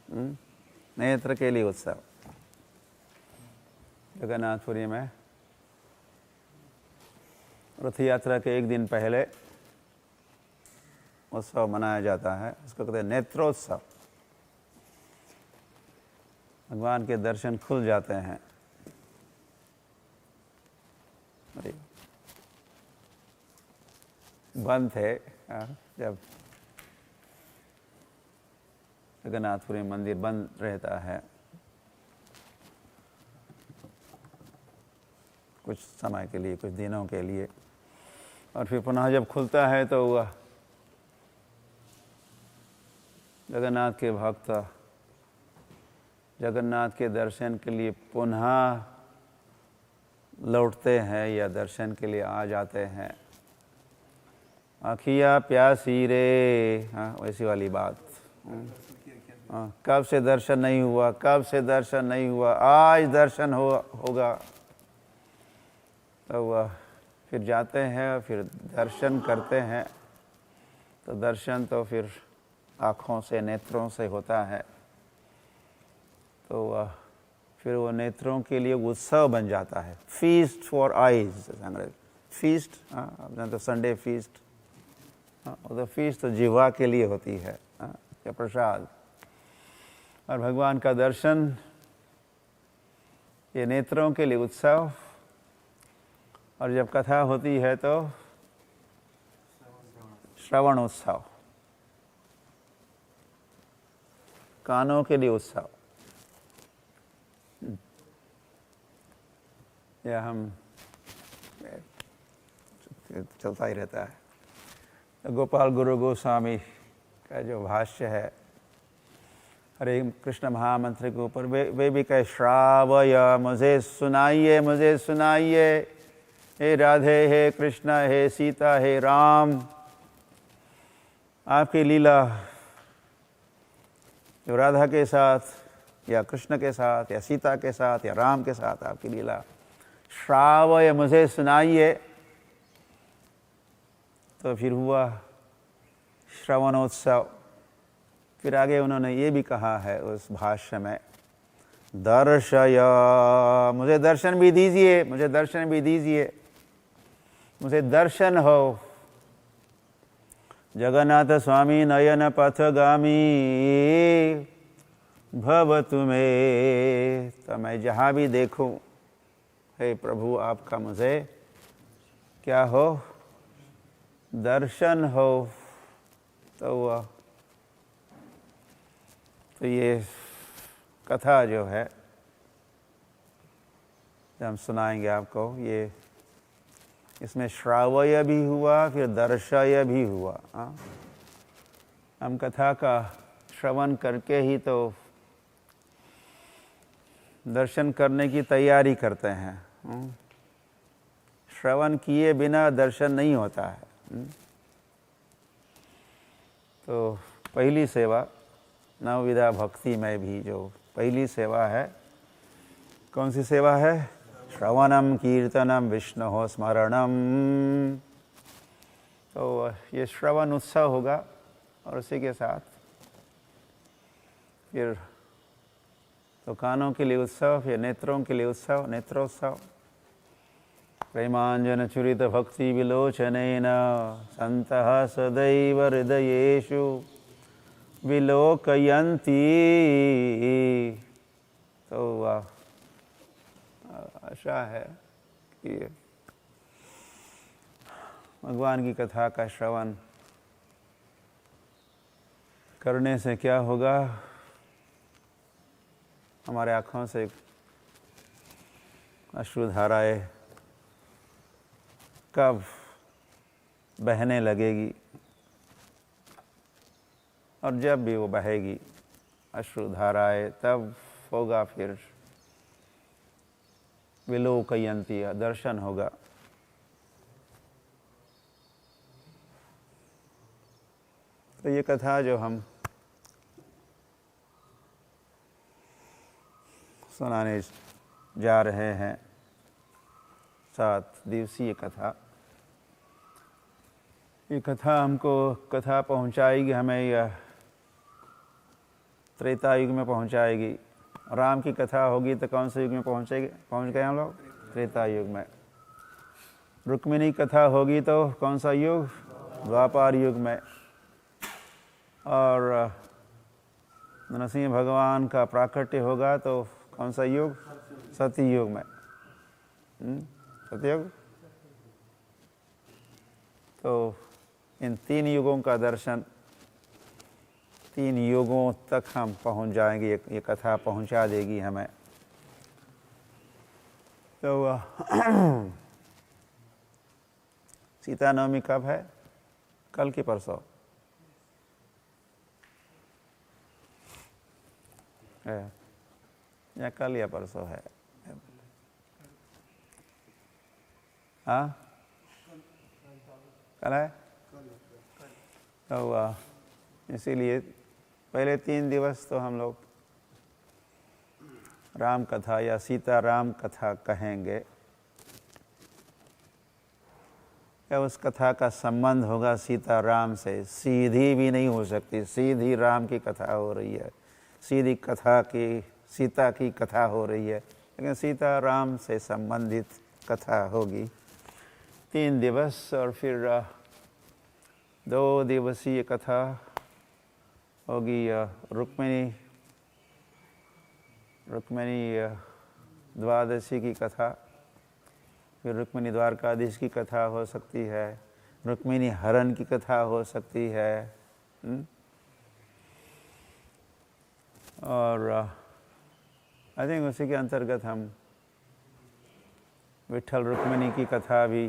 नेत्र के लिए उत्सव। जगन्नाथपुरी में रथ यात्रा के एक दिन पहले उत्सव मनाया जाता है, उसको कहते हैं नेत्रोत्सव। भगवान के दर्शन खुल जाते हैं। बंद थे जब जगन्नाथपुरी मंदिर बंद रहता है कुछ समय के लिए, कुछ दिनों के लिए, और फिर पुनः जब खुलता है तो वह जगन्नाथ के भक्त जगन्नाथ के दर्शन के लिए पुनः लौटते हैं या दर्शन के लिए आ जाते हैं। आखिया प्यासी रे, हाँ वैसी वाली बात। हाँ, कब से दर्शन नहीं हुआ, कब से दर्शन नहीं हुआ, आज दर्शन होगा। तो वह फिर जाते हैं, फिर दर्शन करते हैं। तो दर्शन तो फिर आँखों से, नेत्रों से होता है। तो वह फिर वो नेत्रों के लिए उत्सव बन जाता है। फीस्ट फॉर आइज, फीस्ट, हाँ तो संडे फीस्ट, हाँ तो फीस्ट तो जिह्वा के लिए होती है, क्या प्रसाद। और भगवान का दर्शन ये नेत्रों के लिए उत्सव। और जब कथा होती है तो श्रवण उत्सव, कानों के लिए उत्सव। या हम चलता ही रहता है। तो गोपाल गुरु गोस्वामी का जो भाष्य है हरे कृष्ण महामंत्र के ऊपर, वे भी कहे श्रावय, मुझे सुनाइए, मुझे सुनाइए, हे राधे, हे कृष्ण, हे सीता, हे राम, आपकी लीला जो राधा के साथ या कृष्ण के साथ या सीता के साथ या राम के साथ आपकी लीला, श्रावय, मुझे सुनाइए। तो फिर हुआ श्रवणोत्सव। फिर आगे उन्होंने ये भी कहा है उस भाष्य में, दर्शय, मुझे दर्शन भी दीजिए, मुझे दर्शन भी दीजिए, मुझे दर्शन हो। जगन्नाथ स्वामी नयन पथगामी भवतु मे। तो मैं जहाँ भी देखूं, हे प्रभु आपका मुझे क्या हो, दर्शन हो। तो ये कथा जो है जो हम सुनाएंगे आपको, ये इसमें श्रावय भी हुआ, फिर दर्शय भी हुआ। हम कथा का श्रवण करके ही तो दर्शन करने की तैयारी करते हैं। श्रवण किए बिना दर्शन नहीं होता है। तो पहली सेवा नवविधा भक्ति में भी जो पहली सेवा है, कौन सी सेवा है? श्रवणम कीर्तनम विष्णु स्मरणम। तो ये श्रवण उत्सव होगा और उसी के साथ फिर तो कानों के लिए उत्सव, फिर नेत्रों के लिए उत्सव, नेत्रोत्सव। प्रेमांजन चुरित भक्ति विलोचनेन संतः सदैव हृदयेषु विलोकयन्ति। तो आशा है कि भगवान की कथा का श्रवण करने से क्या होगा, हमारे आँखों से अश्रुधाराएं कब बहने लगेगी, और जब भी वो बहेगी अश्रुधाराएं, तब होगा फिर विलोकयन्ति, दर्शन होगा। तो ये कथा जो हम सुनाने जा रहे हैं, 7 दिवसीय कथा, ये कथा हमको कथा पहुंचाएगी हमें यह त्रेता युग में पहुंचाएगी। राम की कथा होगी तो कौन से युग में पहुंच गए हम लोग? त्रेता युग में। रुक्मिणी कथा होगी तो कौन सा युग? द्वापर युग में। और नरसिंह भगवान का प्राकट्य होगा तो कौन सा युग? सतयुग में। सतयुग। तो इन 3 युगों का दर्शन, 3 युगों तक हम पहुंच जाएंगे। ये कथा पहुंचा देगी हमें। तो सीता नवमी कब है? कल की परसों है, या कल या परसों है? हाँ, कल है। तो इसीलिए पहले 3 दिवस तो हम लोग राम कथा या सीता राम कथा कहेंगे। या उस कथा का संबंध होगा सीता राम से। सीधी भी नहीं हो सकती, सीधी राम की कथा हो रही है, सीधी कथा की सीता की कथा हो रही है, लेकिन सीता राम से संबंधित कथा होगी। 3 दिवस और फिर 2 दिवसीय कथा होगी रुक्मिणी द्वादशी की कथा। फिर रुक्मिणी द्वारकाधीश की कथा हो सकती है, रुक्मिणी हरण की कथा हो सकती है। और आई थिंक उसी के अंतर्गत हम विठल रुक्मिणी की कथा भी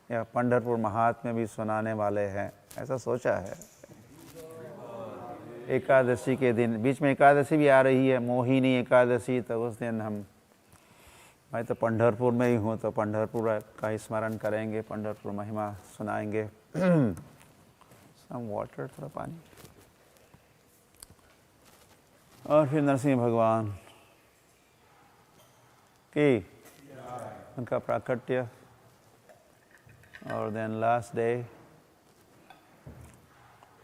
या पंढरपुर महात्म्य भी सुनाने वाले हैं, ऐसा सोचा है। एकादशी के दिन, बीच में एकादशी भी आ रही है, मोहिनी एकादशी, तो उस दिन मैं तो पंढरपुर में ही हूँ, तो पंढरपुर का ही स्मरण करेंगे, पंढरपुर महिमा सुनाएंगे। सम वाटर, थोड़ा पानी। और फिर नरसिंह भगवान की उनका प्राकट्य, और देन लास्ट डे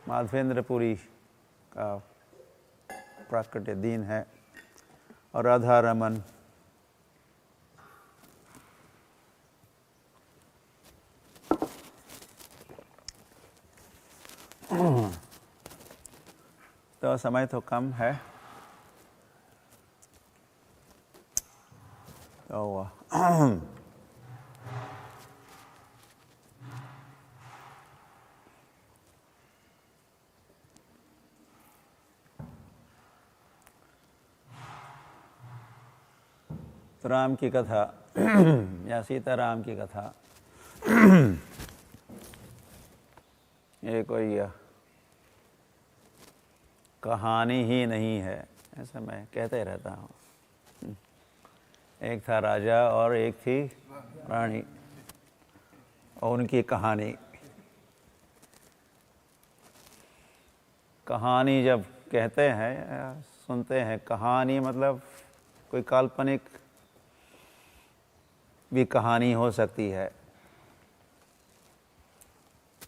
माधवेंद्रपुरी का प्राकट्य दिन है, और राधा रमन तो समय तो कम है, तो राम की कथा या सीताराम की कथा ये कोई कहानी ही नहीं है, ऐसा मैं कहते रहता हूँ। एक था राजा और एक थी रानी, और उनकी कहानी। कहानी जब कहते हैं, सुनते हैं, कहानी मतलब कोई काल्पनिक भी कहानी हो सकती है,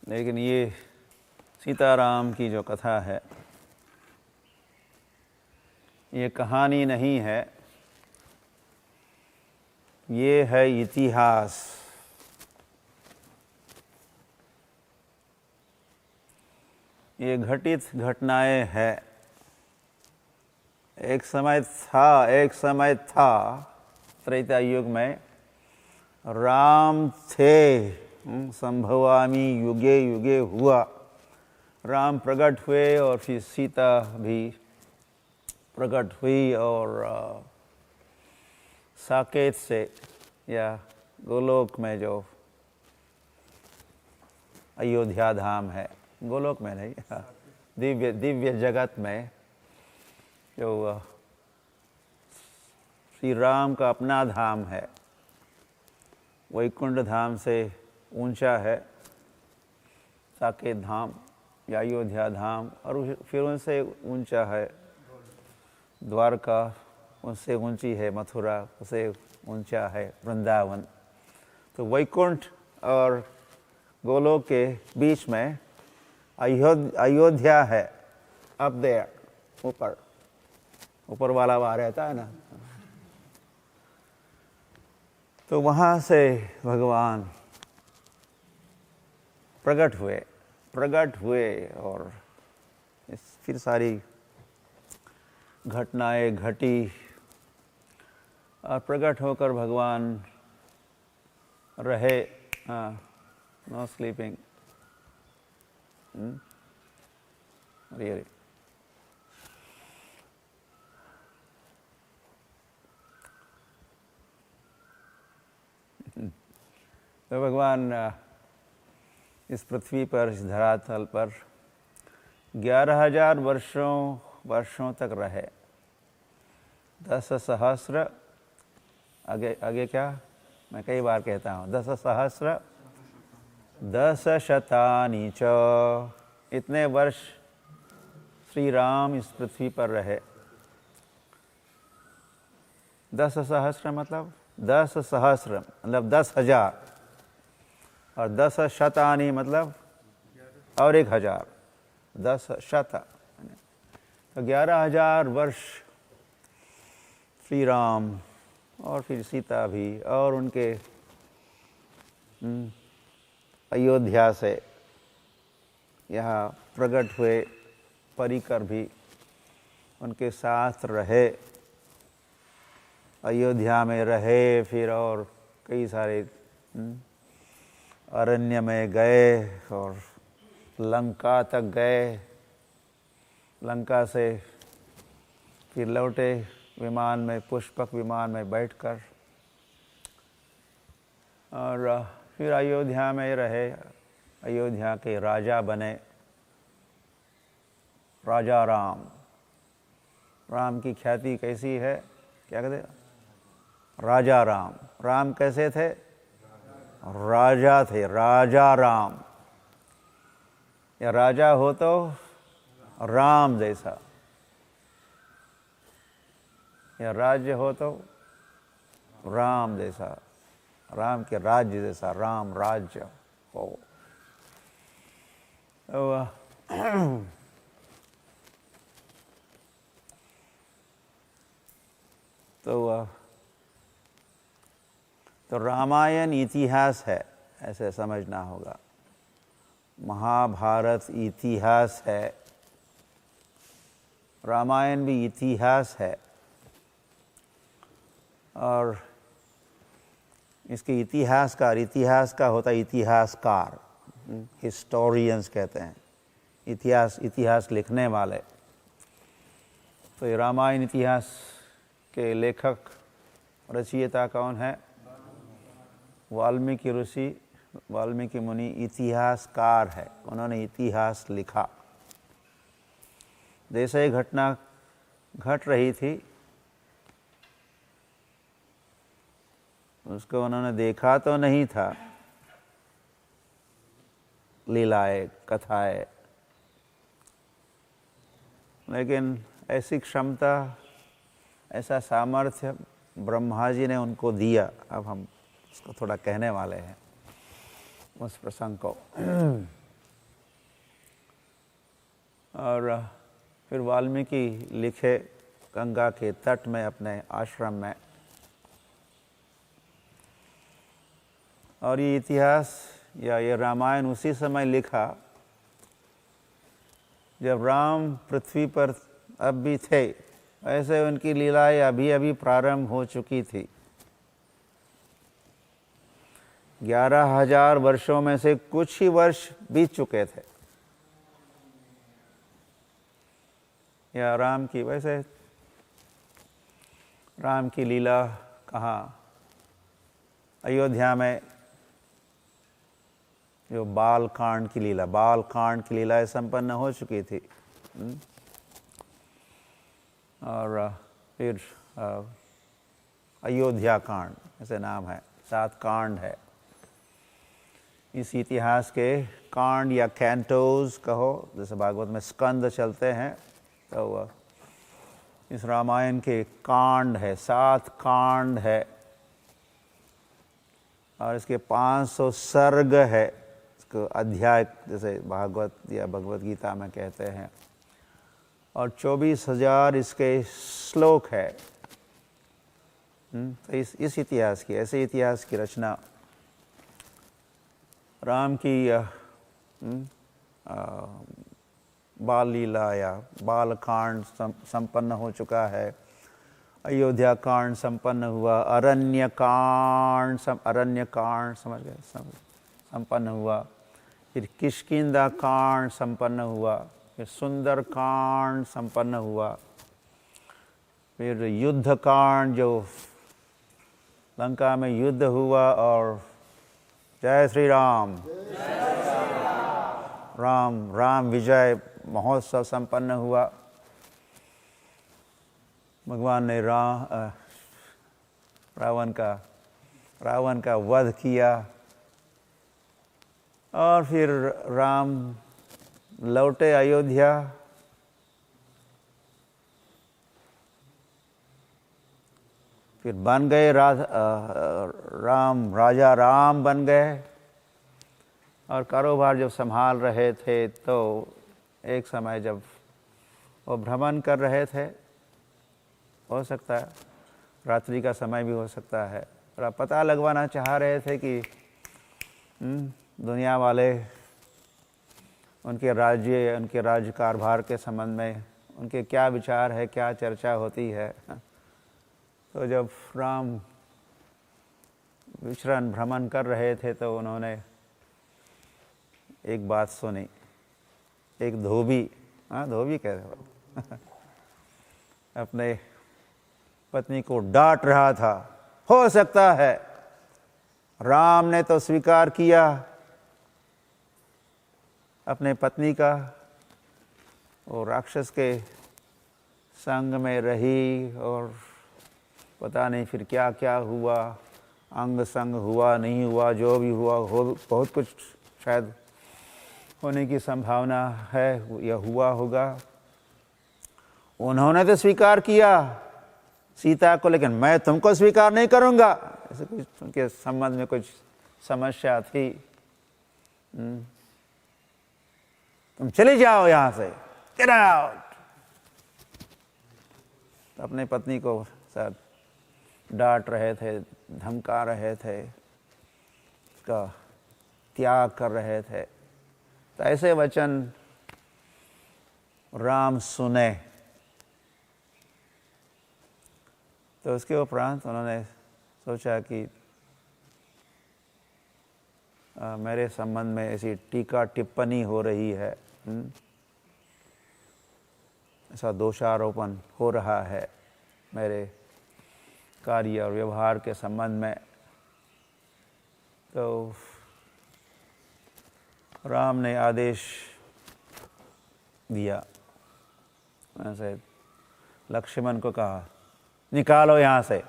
लेकिन ये सीताराम की जो कथा है ये कहानी नहीं है, ये है इतिहास। ये घटित घटनाएं हैं। एक समय था त्रेता युग में, राम थे, संभवामि युगे युगे हुआ, राम प्रकट हुए और फिर सीता भी प्रकट हुई, और साकेत से या गोलोक में जो अयोध्या धाम है, गोलोक में नहीं, दिव्य जगत में जो श्री राम का अपना धाम है, वैकुंठ धाम से ऊंचा है साकेत धाम या अयोध्या धाम, और फिर उनसे ऊंचा है द्वारका, उससे ऊंची है मथुरा, उससे ऊंचा है वृंदावन। तो वैकुंठ और गोलोक के बीच में अयोध्या है, अप देयर। ऊपर ऊपर वाला वहाँ रहता है ना, तो वहाँ से भगवान प्रकट हुए और फिर सारी घटनाएं घटी और प्रकट होकर भगवान रहे। No sleeping really. तो भगवान इस पृथ्वी पर, इस धरातल पर 11,000 वर्षों तक रहे। 10 सहस्र, आगे क्या, मैं कई बार कहता हूँ, 10 सहस्र 10 शतानि च, इतने वर्ष श्री राम इस पृथ्वी पर रहे। 10 सहस्र मतलब 10 सहस्र मतलब 10,000, और 10 शतानि मतलब और 1,000, 10 शत, तो 11,000 वर्ष श्री राम और फिर सीता भी और उनके अयोध्या से यहाँ प्रकट हुए परिकर भी उनके साथ रहे, अयोध्या में रहे, फिर और कई सारे अरण्य में गए और लंका तक गए, लंका से फिर लौटे विमान में, पुष्पक विमान में बैठकर, और फिर अयोध्या में रहे, अयोध्या के राजा बने, राजा राम। राम की ख्याति कैसी है, क्या कहते, राजा राम। राम कैसे थे, राजा थे, राजा राम, या राजा हो तो राम जैसा, या राज्य हो तो राम जैसा, राम के राज्य जैसा, राम राज्य हो। तो रामायण इतिहास है, ऐसे समझना होगा। महाभारत इतिहास है, रामायण भी इतिहास है, और इसके इतिहास का होता है इतिहासकार, हिस्टोरियंस कहते हैं, इतिहास लिखने वाले। तो ये रामायण इतिहास के लेखक, रचयिता कौन है, वाल्मीकि ऋषि, वाल्मीकि मुनि इतिहासकार है, उन्होंने इतिहास लिखा। जैसे ही घटना घट रही थी उसको उन्होंने देखा तो नहीं था, लीलाएं, कथाएं, लेकिन ऐसी क्षमता, ऐसा सामर्थ्य ब्रह्मा जी ने उनको दिया। अब हम उसको थोड़ा कहने वाले हैं, उस प्रसंग को। और फिर वाल्मीकि लिखे गंगा के तट में अपने आश्रम में। और ये इतिहास या ये रामायण उसी समय लिखा जब राम पृथ्वी पर अब भी थे, ऐसे उनकी लीलाएं अभी अभी प्रारंभ हो चुकी थी। 11,000 वर्षों में से कुछ ही वर्ष बीत चुके थे। या राम की, वैसे राम की लीला कहाँ, अयोध्या में जो बाल कांड की लीलाएं संपन्न हो चुकी थी। और फिर अयोध्या कांड ऐसे नाम है, 7 कांड है। इस इतिहास के कांड या कैंटोज कहो, जैसे भागवत में स्कंद चलते हैं, तो इस रामायण के कांड है, 7 कांड है, और इसके 500 सर्ग है। इसको अध्याय जैसे भागवत या भगवत गीता में कहते हैं, और 24,000 इसके श्लोक है। तो इस इतिहास की, ऐसे इतिहास की रचना राम की बाल लीला या बाल कांड संपन्न हो चुका है। अयोध्या कांड संपन्न हुआ, अरण्य कांड समझ गए संपन्न हुआ, फिर किष्किंधा कांड संपन्न हुआ, फिर सुंदर कांड संपन्न हुआ, फिर युद्ध कांड जो लंका में युद्ध हुआ, और जय श्री राम, राम विजय महोत्सव संपन्न हुआ। भगवान ने रावण का वध किया, और फिर राम लौटे अयोध्या। फिर बन गए राजा राम बन गए, और कारोबार जब संभाल रहे थे तो एक समय जब वो भ्रमण कर रहे थे, हो सकता है रात्रि का समय भी हो सकता है, और आप पता लगवाना चाह रहे थे कि दुनिया वाले उनके राज्य कारभार के संबंध में उनके क्या विचार है, क्या चर्चा होती है। तो जब राम विचरण भ्रमण कर रहे थे तो उन्होंने एक बात सुनी। एक धोबी कह रहे हो अपने पत्नी को डांट रहा था। हो सकता है राम ने तो स्वीकार किया अपने पत्नी का, वो राक्षस के संग में रही, और पता नहीं फिर क्या क्या हुआ, अंग संग हुआ नहीं हुआ, जो भी हुआ बहुत कुछ शायद होने की संभावना है या हुआ होगा। उन्होंने तो स्वीकार किया सीता को, लेकिन मैं तुमको स्वीकार नहीं करूंगा। ऐसे कुछ उनके संबंध में कुछ समस्या थी। तुम चले जाओ यहां से, गेट आउट। अपने पत्नी को शायद डांट रहे थे, धमका रहे थे, उसका त्याग कर रहे थे। तो ऐसे वचन राम सुने, तो उसके उपरांत उन्होंने सोचा कि मेरे संबंध में ऐसी टीका टिप्पणी हो रही है, ऐसा दोषारोपण हो रहा है मेरे कार्य और व्यवहार के संबंध में। तो राम ने आदेश दिया, ऐसे लक्ष्मण को कहा, निकालो यहाँ से,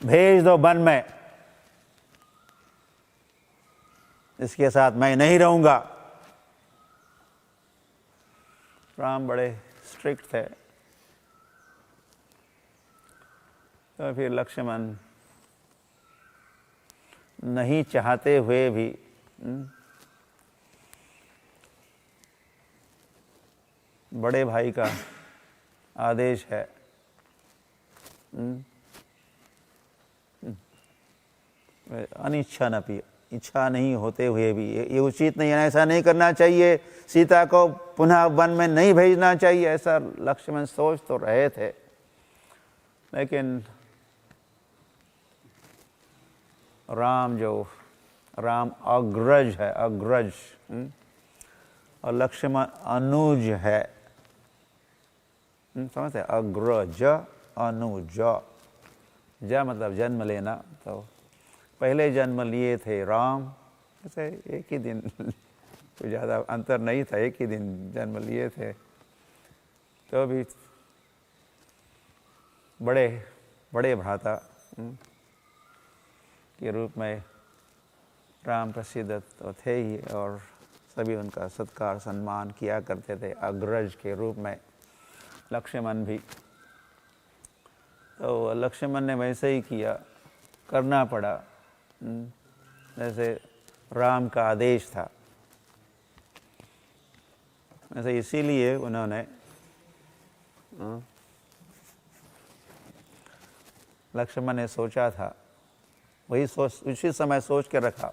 भेज दो वन में, इसके साथ मैं नहीं रहूंगा। राम बड़े स्ट्रिक्ट थे, तो फिर लक्ष्मण नहीं चाहते हुए भी बड़े भाई का आदेश है, अनिच्छानपि, इच्छा नहीं होते हुए भी, ये उचित नहीं है, ऐसा नहीं करना चाहिए, सीता को पुनः वन में नहीं भेजना चाहिए, ऐसा लक्ष्मण सोच तो रहे थे। लेकिन राम अग्रज है, अग्रज, और लक्ष्मण अनुज है, समझते? अग्रज अनुज, ज मतलब जन्म लेना। तो पहले जन्म लिए थे राम, ऐसे एक ही दिन, कोई ज़्यादा अंतर नहीं था, एक ही दिन जन्म लिए थे। तो भी बड़े भ्राता के रूप में राम प्रसिद्ध तो थे ही, और सभी उनका सत्कार सम्मान किया करते थे अग्रज के रूप में, लक्ष्मण भी। तो लक्ष्मण ने वैसे ही किया, करना पड़ा, जैसे राम का आदेश था। वैसे इसीलिए उन्होंने लक्ष्मण ने सोचा था, वही सोच, उसी समय सोच के रखा,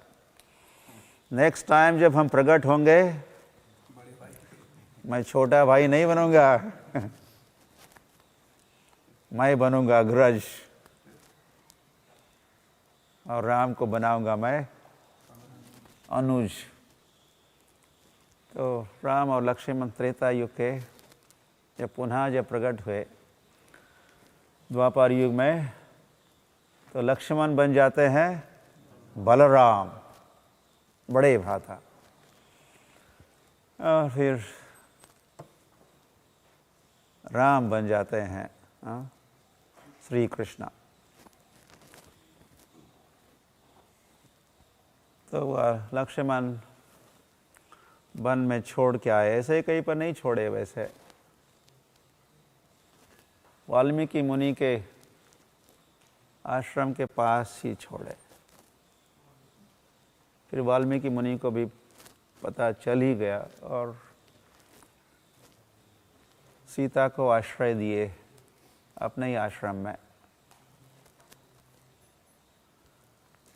नेक्स्ट टाइम जब हम प्रकट होंगे मैं छोटा भाई नहीं बनूंगा मैं बनूंगा अग्रज और राम को बनाऊंगा मैं अनुज। तो राम और लक्ष्मण त्रेता युग के जब प्रकट हुए द्वापर युग में, तो लक्ष्मण बन जाते हैं बलराम, बड़े भ्राता, और फिर राम बन जाते हैं श्री कृष्ण। तो लक्ष्मण वन में छोड़ के आए, ऐसे ही कहीं पर नहीं छोड़े, वैसे वाल्मीकि मुनि के आश्रम के पास ही छोड़े। फिर वाल्मीकि मुनि को भी पता चल ही गया और सीता को आश्रय दिए अपने ही आश्रम में।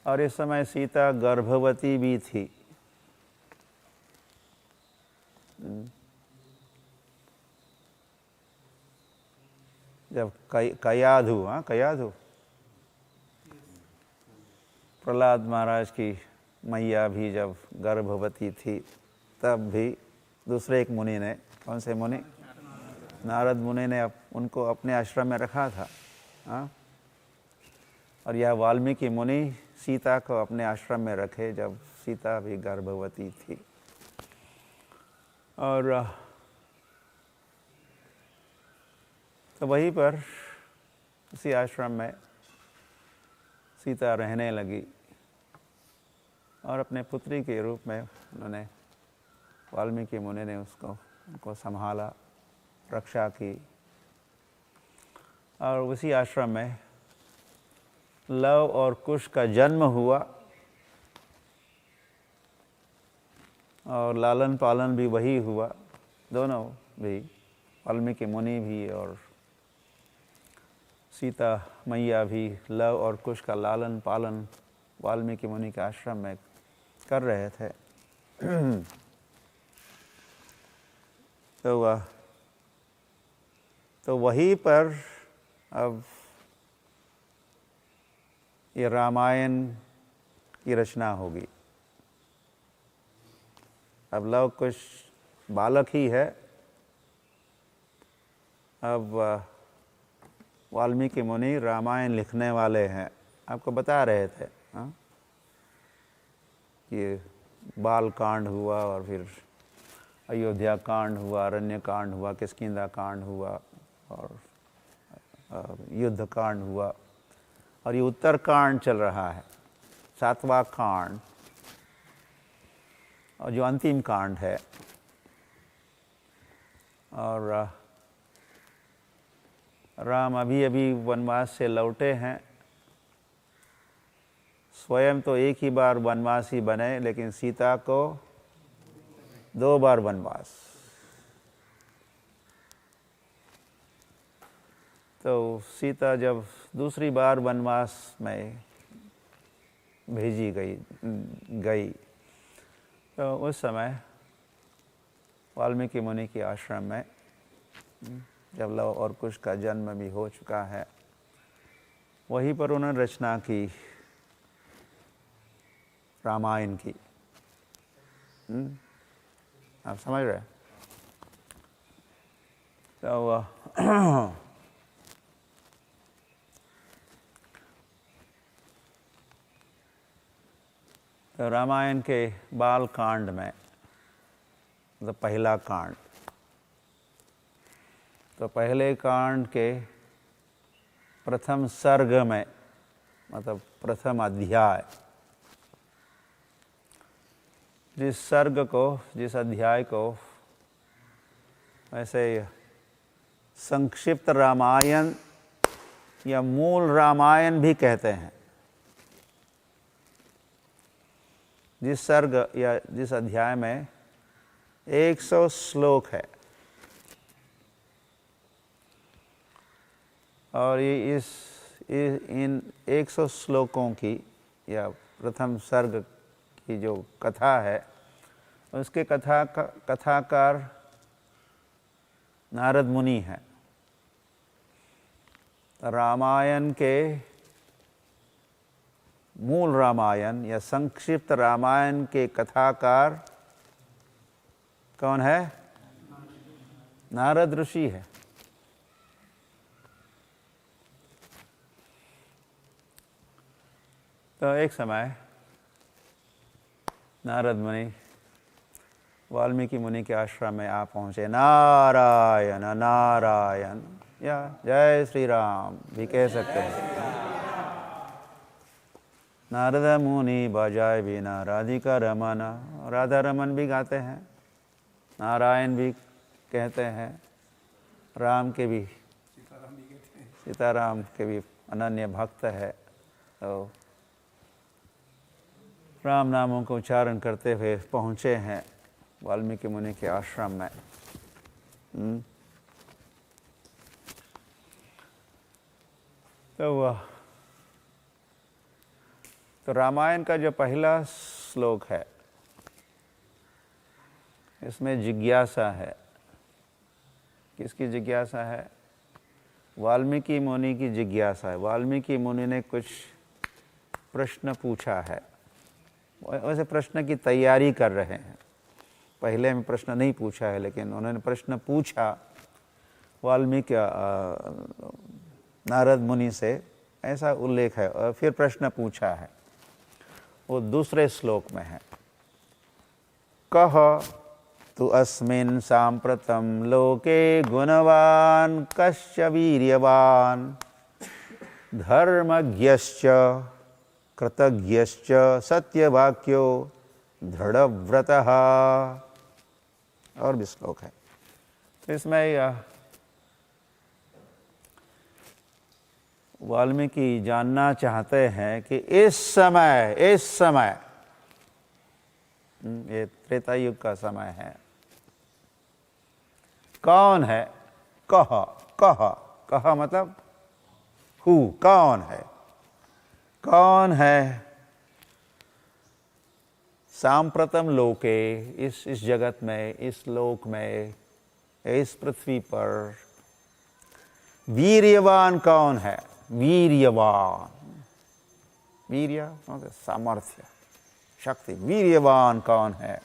और इस समय सीता गर्भवती भी थी। जब कयाधु प्रहलाद महाराज की मैया भी जब गर्भवती थी, तब भी दूसरे एक मुनि ने, कौन से मुनि, नारद मुनि ने उनको अपने आश्रम में रखा था। और यह वाल्मीकि मुनि सीता को अपने आश्रम में रखे जब सीता भी गर्भवती थी। और तो वहीं पर उसी आश्रम में सीता रहने लगी और अपने पुत्री के रूप में उन्होंने, वाल्मीकि मुनि ने उनको संभाला, रक्षा की। और उसी आश्रम में लव और कुश का जन्म हुआ और लालन पालन भी वही हुआ, दोनों भी, वाल्मीकि मुनि भी और सीता मैया भी लव और कुश का लालन पालन वाल्मीकि मुनि के आश्रम में कर रहे थे। तो वहीं पर अब ये रामायण की रचना होगी। अब लव कुश बालक ही है। अब वाल्मीकि मुनि रामायण लिखने वाले हैं। आपको बता रहे थे कि बाल कांड हुआ और फिर अयोध्या कांड हुआ, अरण्य कांड हुआ, किष्किंधा कांड हुआ और युद्ध कांड हुआ, और ये उत्तर कांड चल रहा है, 7वां कांड, और जो अंतिम कांड है। और राम अभी अभी वनवास से लौटे हैं। स्वयं तो एक ही बार वनवासी बने, लेकिन सीता को 2 बार वनवास। तो सीता जब दूसरी बार वनवास में भेजी गई तो उस समय वाल्मीकि मुनि के आश्रम में जब लव और कुश का जन्म भी हो चुका है, वहीं पर उन्होंने रचना की रामायण की। आप समझ रहे? तो रामायण के बाल कांड में, मतलब पहला कांड, तो पहले कांड के प्रथम सर्ग में, मतलब प्रथम अध्याय, जिस अध्याय को वैसे संक्षिप्त रामायण या मूल रामायण भी कहते हैं, जिस सर्ग या जिस अध्याय में 100 श्लोक है, और ये इन 100 श्लोकों की या प्रथम सर्ग की जो कथा है उसके कथाकार नारद मुनि हैं। रामायण के मूल रामायण या संक्षिप्त रामायण के कथाकार कौन है? नारद ऋषि है। तो एक समय नारद मुनि वाल्मीकि मुनि के आश्रम में आ पहुँचे। नारायण नारायण या जय श्री राम भी कह सकते हैं। नारद मुनि बजाए बिना राधिका रमन, राधा रमन भी गाते हैं, नारायण भी कहते हैं, राम के भी, सीताराम के भी अनन्य भक्त है। तो राम नामों को उच्चारण करते हुए पहुँचे हैं वाल्मीकि मुनि के आश्रम में। तो रामायण का जो पहला श्लोक है इसमें जिज्ञासा है। किसकी जिज्ञासा है? वाल्मीकि मुनि की जिज्ञासा है। वाल्मीकि मुनि ने कुछ प्रश्न पूछा है। वैसे प्रश्न की तैयारी कर रहे हैं। पहले में प्रश्न नहीं पूछा है लेकिन उन्होंने प्रश्न पूछा वाल्मीकि नारद मुनि से, ऐसा उल्लेख है। और फिर प्रश्न पूछा है, वो दूसरे श्लोक में है। कह तु अस्मिन् साम्प्रतं लोके गुणवान् कश्च वीर्यवान् धर्मज्ञश्च कृतज्ञश्च सत्यवाक्यो दृढ़व्रतः। और भी श्लोक है। तो इसमें वाल्मीकि जानना चाहते हैं कि इस समय ये त्रेता युग का समय है, कौन है? कह मतलब हु, कौन है सांप्रतम लोके, इस जगत में, इस लोक में, इस पृथ्वी पर वीर्यवान कौन है? वीर्यवान, वीर्य सामर्थ्य, शक्ति। वीर्यवान कौन है?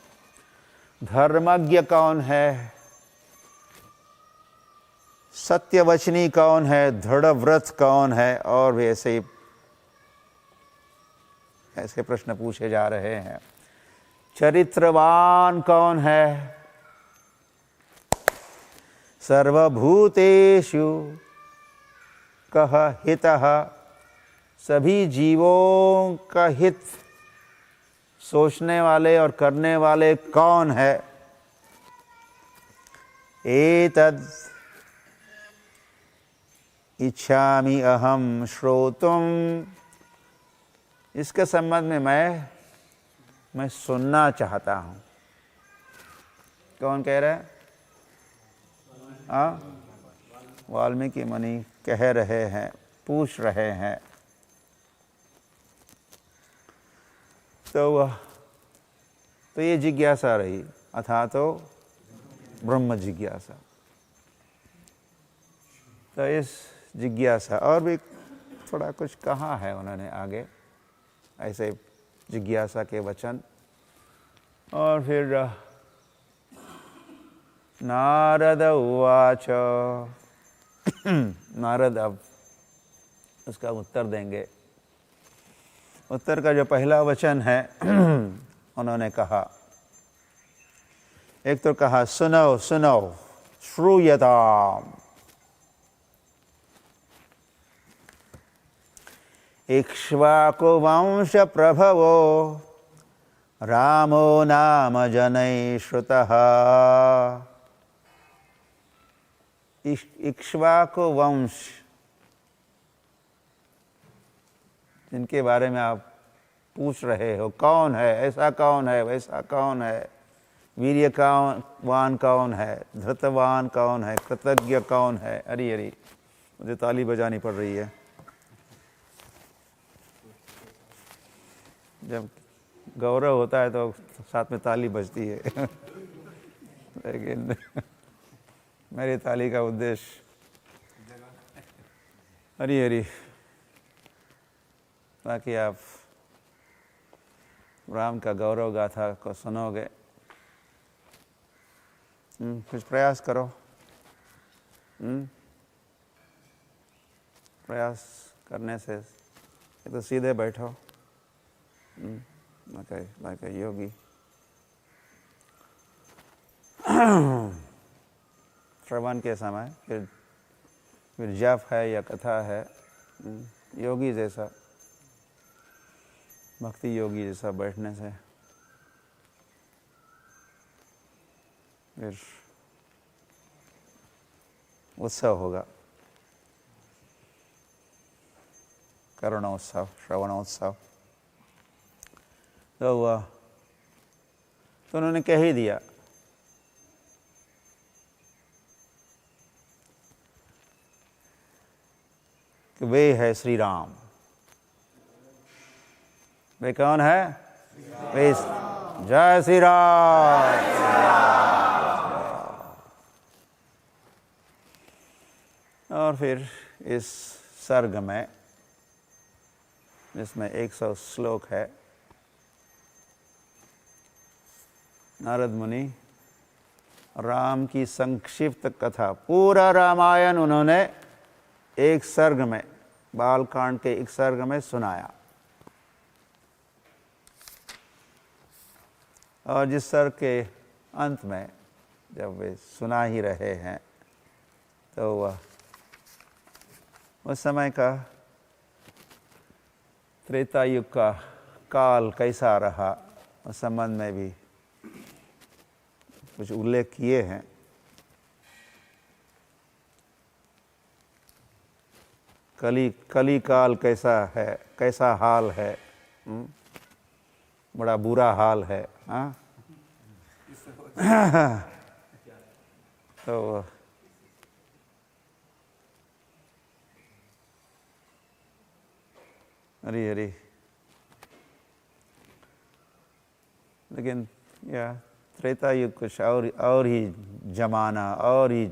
धर्मज्ञ कौन है? सत्यवचनी कौन है? दृढ़व्रत कौन है? और भी ऐसे प्रश्न पूछे जा रहे हैं। चरित्रवान कौन है? सर्वभूतेषु कह हितः, सभी जीवों का हित सोचने वाले और करने वाले कौन है? एतद् इच्छामि अहम श्रोतुम, इसके संबंध में मैं सुनना चाहता हूँ। कौन कह रहा है? वाल्मीकि मुनि कह रहे हैं, पूछ रहे हैं। तो ये जिज्ञासा रही, अथा तो ब्रह्म जिज्ञासा। तो इस जिज्ञासा और भी थोड़ा कुछ कहा है उन्होंने आगे, ऐसे जिज्ञासा के वचन। और फिर नारद उवाच, नारद अब उसका उत्तर देंगे। उत्तर का जो पहला वचन है उन्होंने कहा, एक तो कहा सुनो श्रूयताम, इक्ष्वाकु वंश प्रभवो रामो नाम जनैः श्रुतः। इक्ष्वाकु वंश, जिनके बारे में आप पूछ रहे हो, कौन है? ऐसा कौन है? वैसा कौन है? वीर्यवान कौन है? धृतवान कौन है? कृतज्ञ कौन है? अरे मुझे ताली बजानी पड़ रही है। जब गौरव होता है तो साथ में ताली बजती है लेकिन मेरी ताली का उद्देश्य हरी हरी, ताकि आप राम का गौरव गाथा को सुनोगे। कुछ प्रयास करो, प्रयास करने से तो सीधे बैठो like a योगी। श्रवण के समय फिर जप है या कथा है, योगी जैसा, भक्ति योगी जैसा बैठने से फिर उत्सव होगा, करुणोत्सव, श्रवणोत्सव। तो उन्होंने कह ही दिया कि वे है श्री राम। वे कौन है? वे जय श्री राम। और फिर इस सर्ग में, जिसमें 100 श्लोक है, नारद मुनि राम की संक्षिप्त कथा, पूरा रामायण उन्होंने एक सर्ग में, बालकांड के एक सर्ग में सुनाया। और जिस सर्ग के अंत में जब वे सुना ही रहे हैं तो वह उस समय का त्रेता युग का काल कैसा रहा उस संबंध में भी कुछ उल्लेख किए हैं। कली काल कैसा है, कैसा हाल है, बड़ा बुरा हाल है। तो हरी हरी, लेकिन या त्रेता युग कुछ और ही जमाना, और ही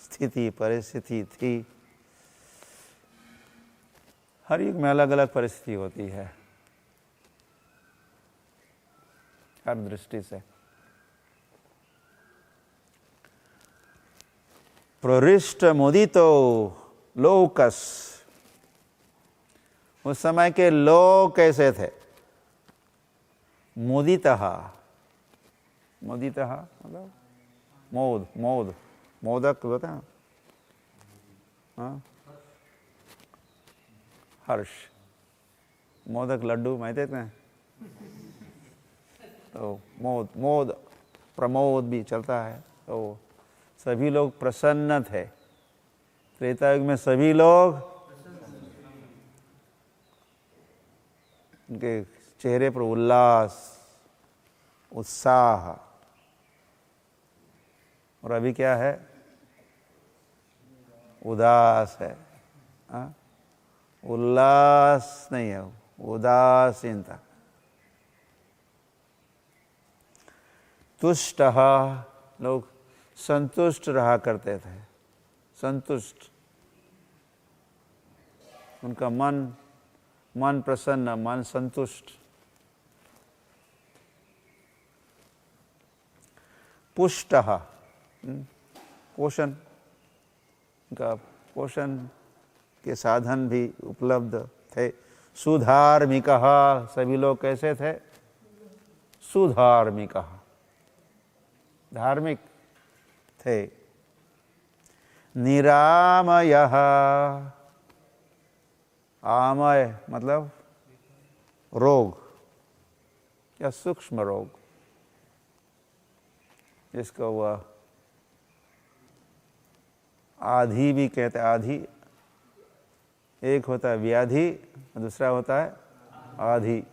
स्थिति परिस्थिति थी। हर युग में अलग अलग परिस्थिति होती है हर दृष्टि से। प्रहृष्ट मुदितो लोकस, उस समय के लोग कैसे थे? मुदितः, मुदितः मतलब मोदक होता है, हर्ष, मोदक लड्डू माहिती आहेत ना, तो मोद प्रमोद भी चलता है। तो सभी लोग प्रसन्न थे त्रेता युग में, सभी लोग, उनके चेहरे पर उल्लास, उत्साह। और अभी क्या है? उदास है। उल्लास नहीं है, उदासीनता। तुष्टः, लोग संतुष्ट रहा करते थे, संतुष्ट, उनका मन प्रसन्न, मन संतुष्ट। पुष्टः, पोषण का, पोषण के साधन भी उपलब्ध थे। सुधार्मिकः, सभी लोग कैसे थे? सुधार्मिकः, धार्मिक थे। निरामयः, आमय मतलब रोग या सूक्ष्म रोग, जिसको वह आधि भी कहते हैं। आधि एक होता है व्याधि, दूसरा होता है आधि।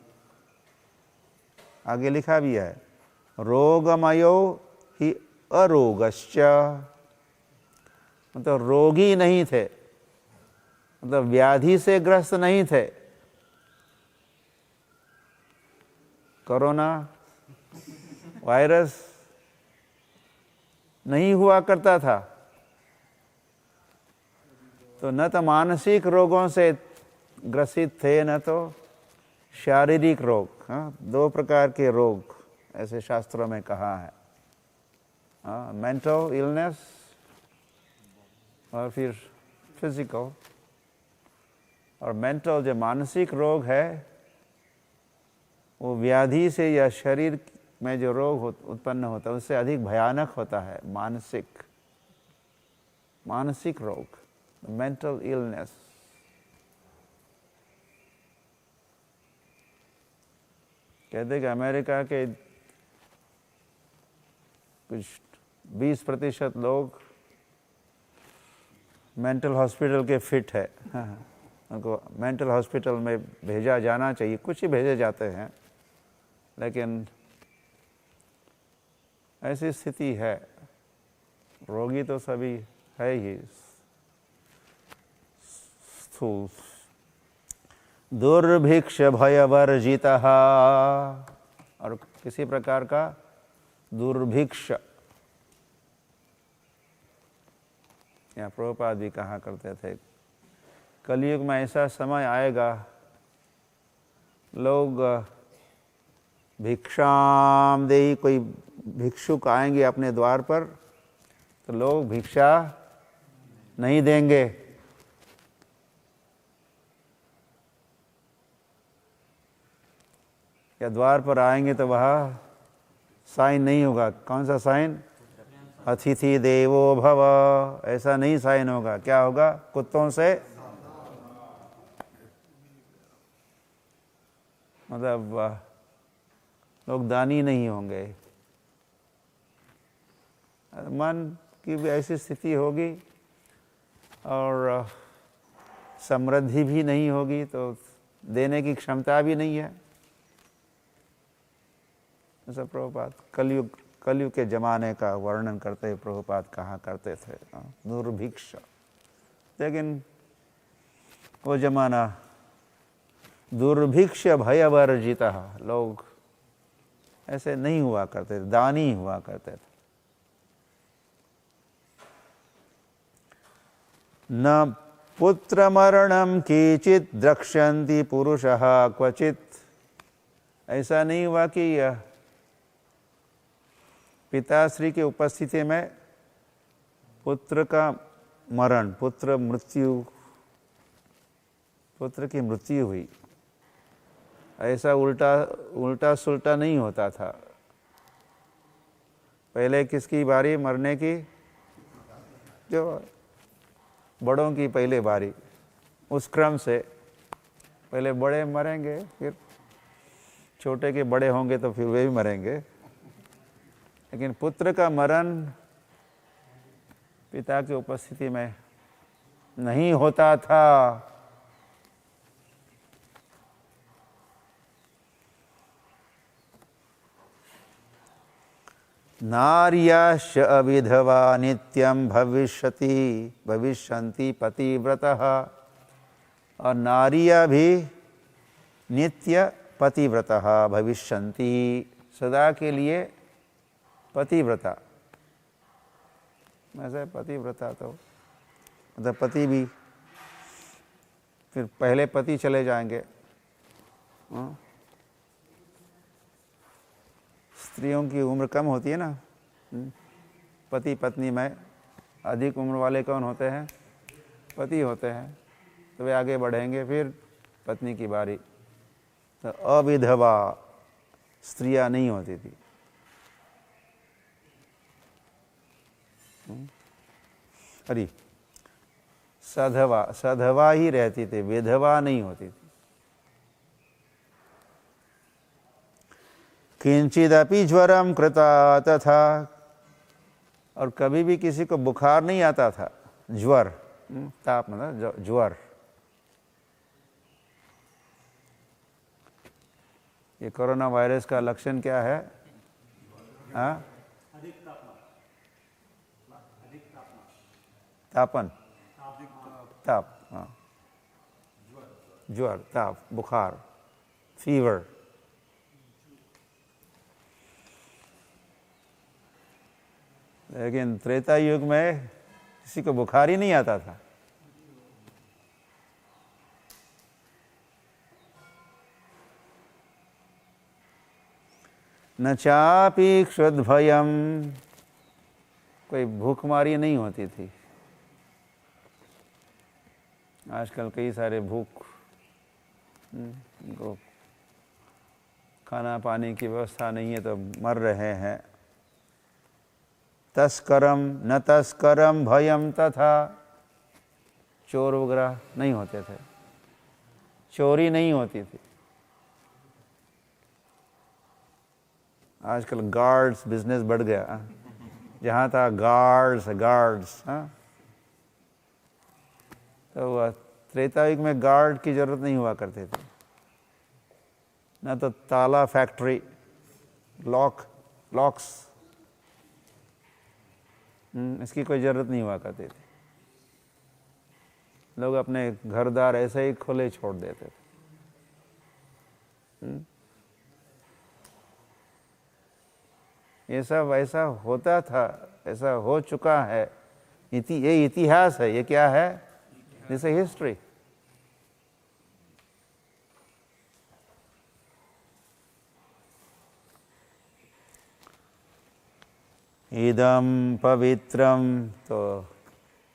आगे लिखा भी है, रोगमयो ही अरोगश्च, मतलब रोगी नहीं थे, मतलब व्याधि से ग्रस्त नहीं थे। कोरोना वायरस नहीं हुआ करता था, तो न तो मानसिक रोगों से ग्रसित थे, न तो शारीरिक रोग। हाँ, दो प्रकार के रोग ऐसे शास्त्रों में कहा है। हाँ, मेंटल इलनेस और फिर फिजिकल। और मेंटल जो मानसिक रोग है वो व्याधि से या शरीर में जो रोग उत्पन्न होता है उससे अधिक भयानक होता है। मानसिक रोग, मेंटल इलनेस। कहते कि अमेरिका के कुछ 20% लोग मेंटल हॉस्पिटल के फिट है। हाँ, उनको मेंटल हॉस्पिटल में भेजा जाना चाहिए। कुछ ही भेजे जाते हैं, लेकिन ऐसी स्थिति है। रोगी तो सभी है ही। स्थूल दुर्भिक्ष भयवर्जितः, और किसी प्रकार का दुर्भिक्ष। यहाँ प्रभुपाद भी कहा करते थे, कलयुग में ऐसा समय आएगा, लोग भिक्षाम देहि, कोई भिक्षुक आएंगे अपने द्वार पर तो लोग भिक्षा नहीं देंगे। या द्वार पर आएंगे तो वह साइन नहीं होगा। कौन सा साइन? अतिथि देवो भव, ऐसा नहीं साइन होगा। क्या होगा? कुत्तों से, मतलब लोग दानी नहीं होंगे। मन की भी ऐसी स्थिति होगी और समृद्धि भी नहीं होगी, तो देने की क्षमता भी नहीं है। ऐसा प्रभुपाद कलयुग के जमाने का वर्णन करते हुए प्रभुपाद कहा करते थे, दुर्भिक्ष। लेकिन वो जमाना दुर्भिक्ष भयवर्जितः, लोग ऐसे नहीं हुआ करते थे, दानी हुआ करते थे। न पुत्र मरणम केचित् द्रक्ष्यन्ति पुरुषः क्वचित्। ऐसा नहीं हुआ कि पिताश्री की उपस्थिति में पुत्र का मरण, पुत्र की मृत्यु हुई। ऐसा उल्टा सुल्टा नहीं होता था। पहले किसकी बारी मरने की? जो बड़ों की पहले बारी। उस क्रम से पहले बड़े मरेंगे, फिर छोटे के बड़े होंगे तो फिर वे भी मरेंगे। लेकिन पुत्र का मरण पिता की उपस्थिति में नहीं होता था। नार्याश्च अविधवा नित्यं भविष्यन्ति पतिव्रतः। और नारियां भी नित्य पतिव्रतः भविष्यन्ति, सदा के लिए पतिव्रता। वैसे पतिव्रता तो मतलब पति भी फिर पहले पति चले जाएंगे। स्त्रियों की उम्र कम होती है ना, पति पत्नी में अधिक उम्र वाले कौन होते हैं? पति होते हैं। तो वे आगे बढ़ेंगे, फिर पत्नी की बारी। तो अविधवा स्त्रियां नहीं होती थी। अरे सधवा ही रहती थी, विधवा नहीं होती थी। किंचिदपि ज्वरम कृता तथा, और कभी भी किसी को बुखार नहीं आता था। ज्वर, ताप मतलब ज्वर। ये कोरोना वायरस का लक्षण क्या है? तापन, ताप, हाँ, ज्वर, ताप, बुखार, फीवर। लेकिन त्रेता युग में किसी को बुखार ही नहीं आता था। न चापि क्षुद्भयम, कोई भूखमारी नहीं होती थी। आजकल कई सारे भूख को खाना पानी की व्यवस्था नहीं है तो मर रहे हैं। तस्करम न तस्करम भयम तथा, चोर वगैरह नहीं होते थे, चोरी नहीं होती थी। आजकल गार्ड्स बिजनेस बढ़ गया, जहाँ था गार्ड्स, हाँ। तो त्रेता युग में गार्ड की जरूरत नहीं हुआ करती थी, ना तो ताला फैक्ट्री, लॉक्स, इसकी कोई ज़रूरत नहीं हुआ करती थी। लोग अपने घर द्वार ऐसे ही खुले छोड़ देते थे। ये सब ऐसा होता था, ऐसा हो चुका है। ये इतिहास है। ये क्या है? This is history. इदम पवित्रम, तो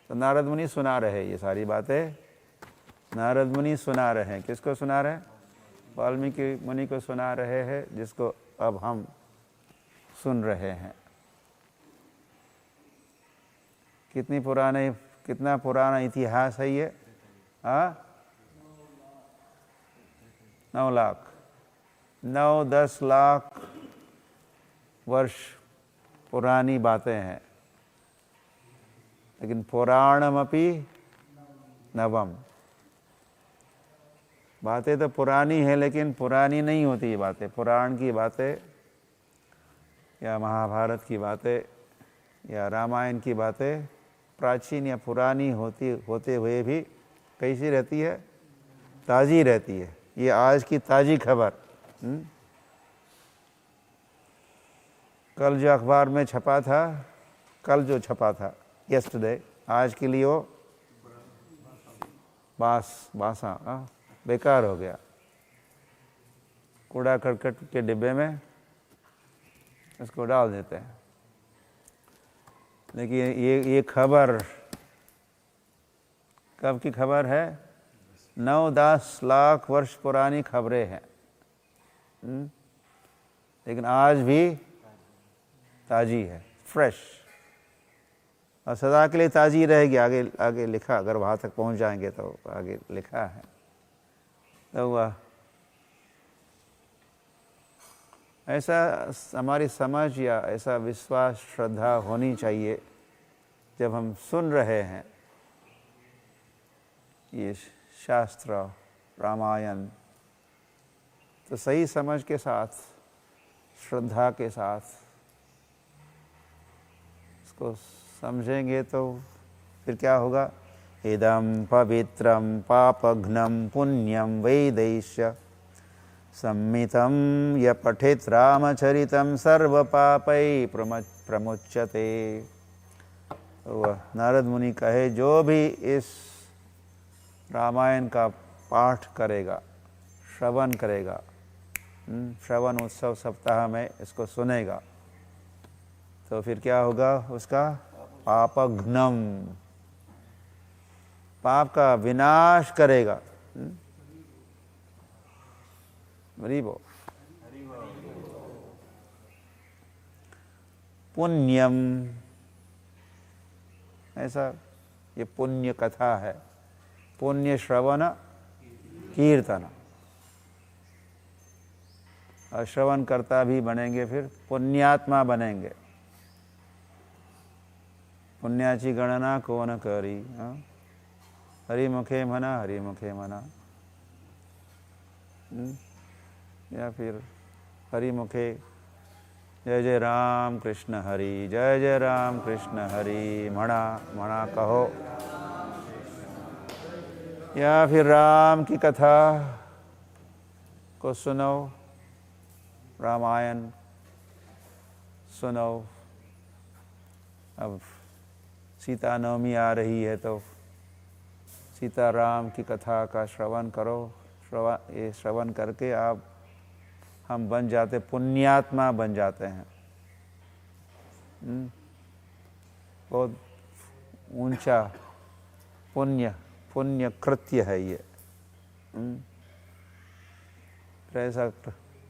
नारद मुनि सुना रहे ये सारी बातें। नारद मुनि सुना रहे हैं। किसको सुना रहे हैं? वाल्मीकि मुनि को सुना रहे हैं, जिसको अब हम सुन रहे हैं। कितना पुराना इतिहास है ये? 9 लाख, 9-10 लाख वर्ष पुरानी बातें हैं। लेकिन पुराणमपि नवम, बातें तो पुरानी है लेकिन पुरानी नहीं होती ये बातें। पुराण की बातें या महाभारत की बातें या रामायण की बातें प्राचीन या पुरानी होते हुए भी कैसी रहती है? ताज़ी रहती है। ये आज की ताज़ी खबर। कल जो अखबार में छपा था, कल जो छपा था यस्टरडे, आज के लिए वो बासा बेकार हो गया। कूड़ा करकट के डिब्बे में इसको डाल देते हैं। लेकिन ये खबर कब की खबर है? 9-10 लाख वर्ष पुरानी खबरें हैं। लेकिन आज भी ताज़ी है, फ्रेश, और सदा के लिए ताज़ी रहेगी। आगे लिखा, अगर वहाँ तक पहुँच जाएंगे तो आगे लिखा है। तो ऐसा हमारी समझ या ऐसा विश्वास, श्रद्धा होनी चाहिए जब हम सुन रहे हैं ये शास्त्र, रामायण, तो सही समझ के साथ, श्रद्धा के साथ इसको समझेंगे तो फिर क्या होगा? इदं पवित्रं पापघ्नं पुण्यं वैदेश्य सम्मितं य पठेत् रामचरितं सर्वपापै प्रमुच्यते। नारद मुनि कहे, जो भी इस रामायण का पाठ करेगा, श्रवण करेगा, श्रवण उत्सव सप्ताह में इसको सुनेगा, तो फिर क्या होगा उसका? पापघ्नम, पाप का विनाश करेगा। हरिबो। पुण्यम, ऐसा ये पुण्य कथा है। पुण्य श्रवण कीर्तन, और श्रवण करता भी बनेंगे, फिर पुण्यात्मा बनेंगे। पुण्याची गणना कोण करी, हरिमुखे मना, हरिमुखे मना, या फिर हरिमुखे जय जय राम कृष्ण हरि, जय जय राम कृष्ण हरि। मणा मणा कहो, या फिर राम की कथा को सुनो, रामायण सुनो। अब सीता नवमी आ रही है तो सीता राम की कथा का श्रवण करो। ये श्रवण करके हम बन जाते, पुण्यात्मा बन जाते हैं। बहुत ऊंचा पुण्य कृत्य है ये।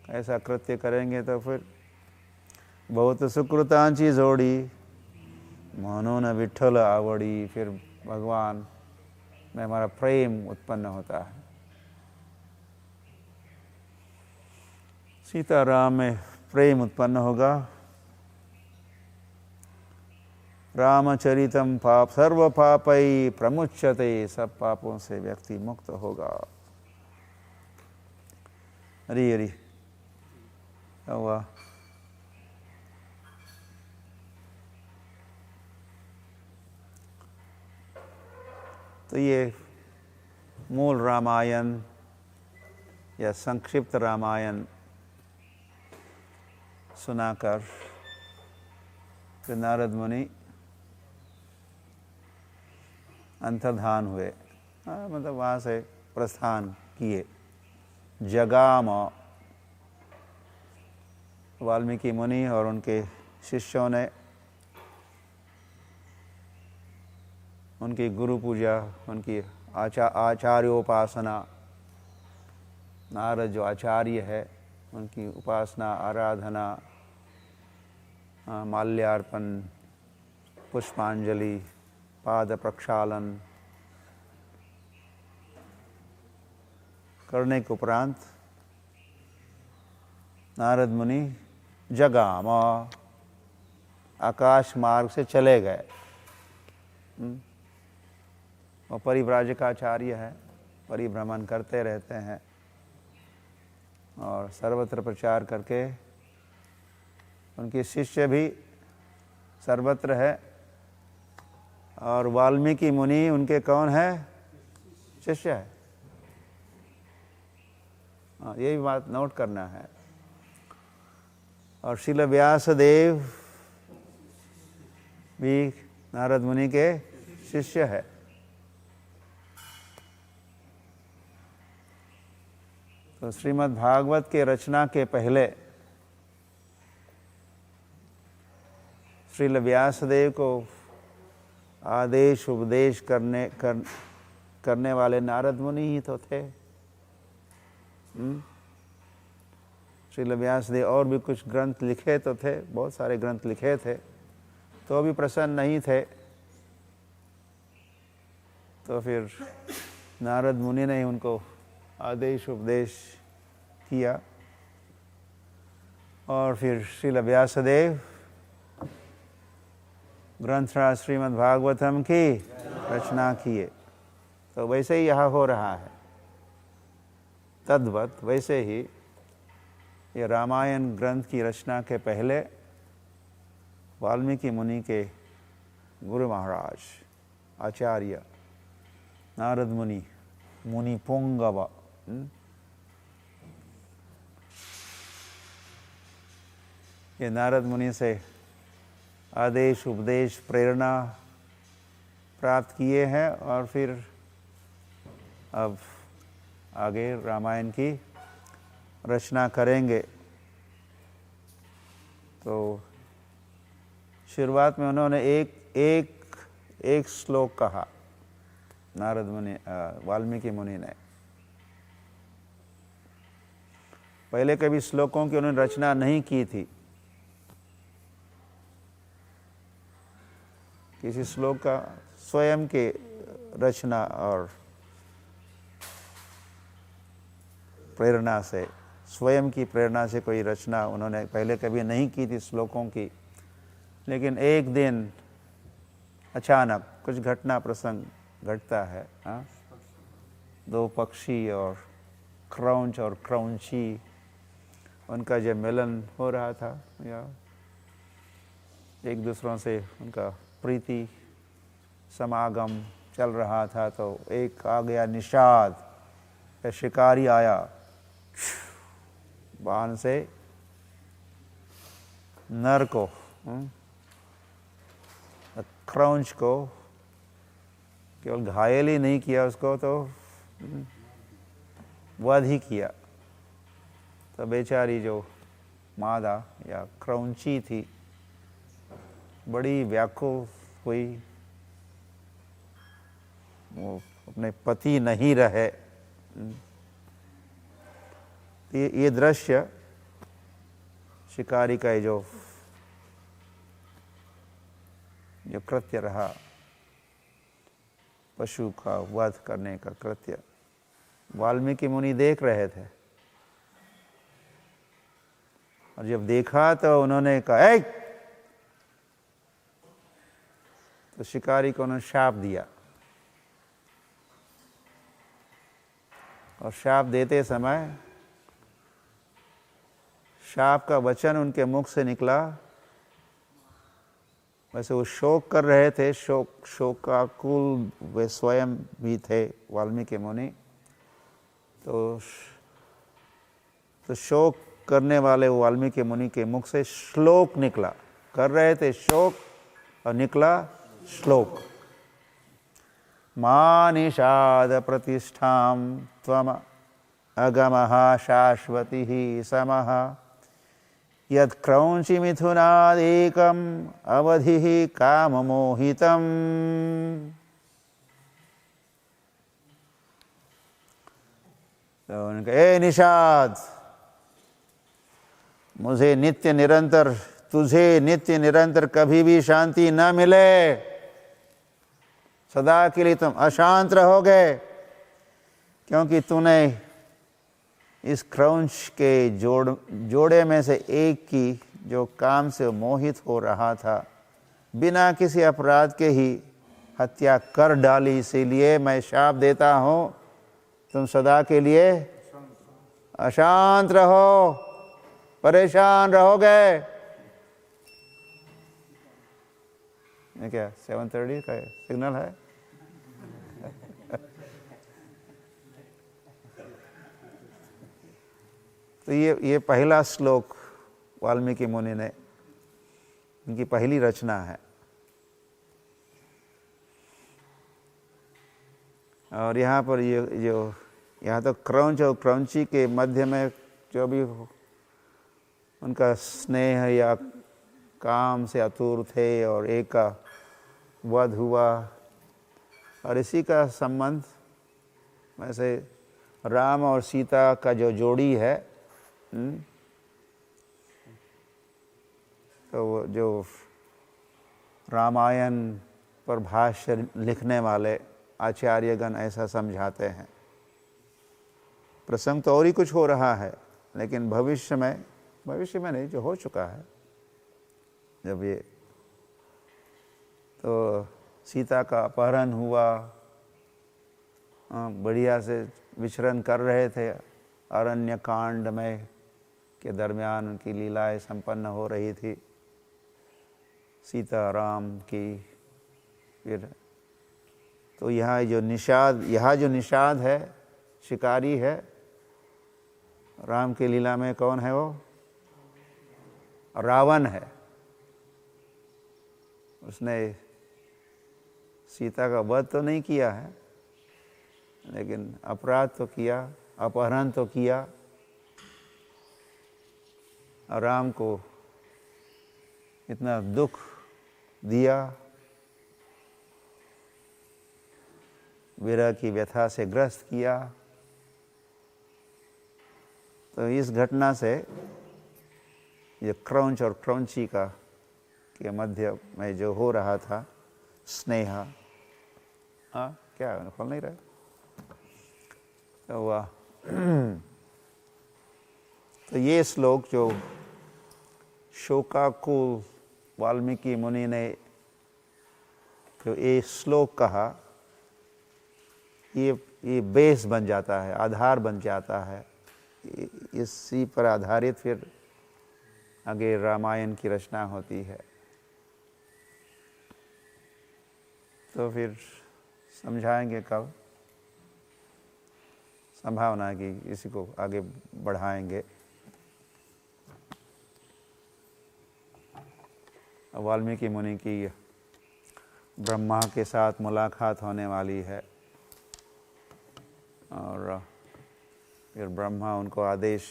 ऐसा कृत्य करेंगे तो फिर बहुत सुकृतांची जोड़ी, म्हणून विठ्ठल आवड़ी। फिर भगवान में हमारा प्रेम उत्पन्न होता है। सीताराम में प्रेम उत्पन्न होगा। रामचरितम पाप सर्व पापै प्रमुच्यते, सब पापों से व्यक्ति मुक्त होगा। हरि हरि। हुआ तो ये मूल रामायण या संक्षिप्त रामायण सुनाकर फिर नारद मुनि अंतर्धान हुए। मतलब वहाँ से प्रस्थान किए। जगाम, वाल्मीकि मुनि और उनके शिष्यों ने उनकी गुरु पूजा, उनकी आचार्योपासना, नारद जो आचार्य है उनकी उपासना, आराधना, माल्यार्पण, पुष्पांजलि, पाद प्रक्षालन करने के उपरांत नारद मुनि जगाम, आकाश मार्ग से चले गए। वो परिव्राजकाचार्य है, परिभ्रमण करते रहते हैं और सर्वत्र प्रचार करके उनके शिष्य भी सर्वत्र है। और वाल्मीकि मुनि उनके कौन है? शिष्य है। ये भी बात नोट करना है। और श्रील व्यास देव भी नारद मुनि के शिष्य है। तो श्रीमद् भागवत के रचना के पहले श्रील व्यासदेव को आदेश उपदेश करने वाले नारद मुनि ही तो थे। श्रील व्यासदेव और भी कुछ ग्रंथ लिखे तो थे, बहुत सारे ग्रंथ लिखे थे, तो भी प्रसन्न नहीं थे। तो फिर नारद मुनि ने उनको आदेश उपदेश किया और फिर श्रील व्यासदेव ग्रंथराज श्रीमद् भागवतम की रचना किए। तो वैसे ही यहाँ हो रहा है, तद्वत वैसे ही ये रामायण ग्रंथ की रचना के पहले वाल्मीकि मुनि के गुरु महाराज आचार्य नारद मुनि, मुनि पुंगव, ये नारद मुनि से आदेश उपदेश प्रेरणा प्राप्त किए हैं और फिर अब आगे रामायण की रचना करेंगे। तो शुरुआत में उन्होंने एक श्लोक कहा, नारद मुनि वाल्मीकि मुनि ने। पहले कभी श्लोकों की उन्होंने रचना नहीं की थी। किसी श्लोक का स्वयं के रचना और प्रेरणा से, स्वयं की प्रेरणा से कोई रचना उन्होंने पहले कभी नहीं की थी श्लोकों की। लेकिन एक दिन अचानक कुछ घटना प्रसंग घटता है। दो पक्षी और क्रौंच और क्रौंची, उनका जब मिलन हो रहा था या एक दूसरों से उनका प्रीति समागम चल रहा था, तो एक आ गया निषाद, शिकारी आया बाण से नर को, क्रौंच को केवल घायल ही नहीं किया, उसको तो वध ही किया। तो बेचारी जो मादा या क्रौंची थी बड़ी व्याकुल हुई, वो अपने पति नहीं रहे। ये दृश्य शिकारी का जो कृत्य रहा, पशु का वध करने का कृत्य, वाल्मीकि मुनि देख रहे थे। और जब देखा तो उन्होंने कहा ए! तो शिकारी को उन्होंने शाप दिया, और शाप देते समय शाप का वचन उनके मुख से निकला। वैसे वो शोक कर रहे थे, शोकाकुल वे स्वयं भी थे वाल्मीकि मुनि। तो शोक करने वाले वाल्मीकि मुनि के मुख से श्लोक निकला। कर रहे थे शोक और निकला श्लोक। मा निषाद प्रतिष्ठां त्वम अगमः शाश्वतिः समः यत् क्रौंची मिथुनादेकम् अवधिः काममोहितम्। तो उनका ए निषाद, मुझे नित्य निरंतर, तुझे नित्य निरंतर कभी भी शांति न मिले, सदा के लिए तुम अशांत रहोगे, क्योंकि तूने इस क्रौंच के जोड़े में से एक की जो काम से मोहित हो रहा था, बिना किसी अपराध के ही हत्या कर डाली। इसीलिए मैं शाप देता हूँ, तुम सदा के लिए अशांत रहो, परेशान रहोगे। ये क्या 7:30 का सिग्नल है? तो ये पहला श्लोक वाल्मीकि मुनि ने, इनकी पहली रचना है। और यहाँ पर ये जो यहाँ तो क्रौंच और क्रौंची के मध्य में जो भी उनका स्नेह या काम से आतुर थे, और एक का वध हुआ, और इसी का संबंध वैसे राम और सीता का जो जोड़ी है, तो वो जो रामायण पर भाष्य लिखने वाले आचार्यगण ऐसा समझाते हैं। प्रसंग तो और ही कुछ हो रहा है, लेकिन भविष्य में नहीं, जो हो चुका है, जब ये तो सीता का अपहरण हुआ, बढ़िया से विचरण कर रहे थे अरण्य कांड में के दरमियान, उनकी लीलाएं संपन्न हो रही थी सीता राम की। फिर तो यहाँ जो निषाद है, शिकारी है, राम की लीला में कौन है? वो रावण है। उसने सीता का वध तो नहीं किया है, लेकिन अपराध तो किया, अपहरण तो किया, और राम को इतना दुख दिया, विरह की व्यथा से ग्रस्त किया। तो इस घटना से ये क्रौंच और क्रौंची का के मध्य में जो हो रहा था स्नेह, हाँ क्या खोल नहीं रहा तो हुआ। तो ये श्लोक जो शोकाकुल वाल्मीकि मुनि ने जो ये श्लोक कहा, ये बेस बन जाता है, आधार बन जाता है। इसी पर आधारित फिर आगे रामायण की रचना होती है। तो फिर समझाएंगे कल। संभावना है कि इसी को आगे बढ़ाएंगे। वाल्मीकि मुनि की ब्रह्मा के साथ मुलाकात होने वाली है और फिर ब्रह्मा उनको आदेश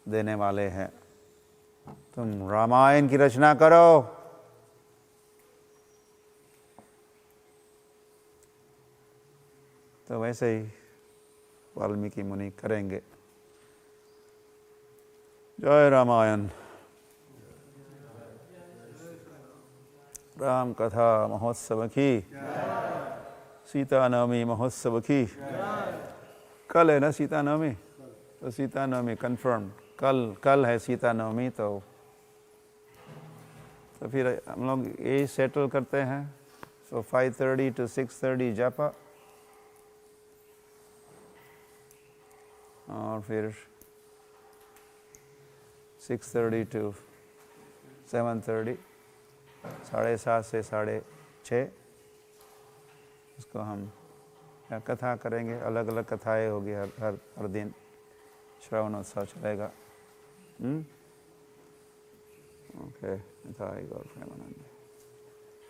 देने वाले हैं, तुम रामायण की रचना करो। तो वैसे ही वाल्मीकि मुनि करेंगे। जय रामायण। राम कथा महोत्सव की, सीता नवमी महोत्सव की। कल है ना सीता नवमी, तो सीता नवमी कंफर्म कल है सीता नवमी। तो फिर हम लोग यही सेटल करते हैं। सो 5:30 to 6:30 जापा, और फिर 6:30 to 7:30, 7:30 से 6:30 इसको हम कथा करेंगे। अलग अलग कथाएं होगी हर दिन। श्रवणोत्सव चलेगा। ओके, गौर प्रेमानंद।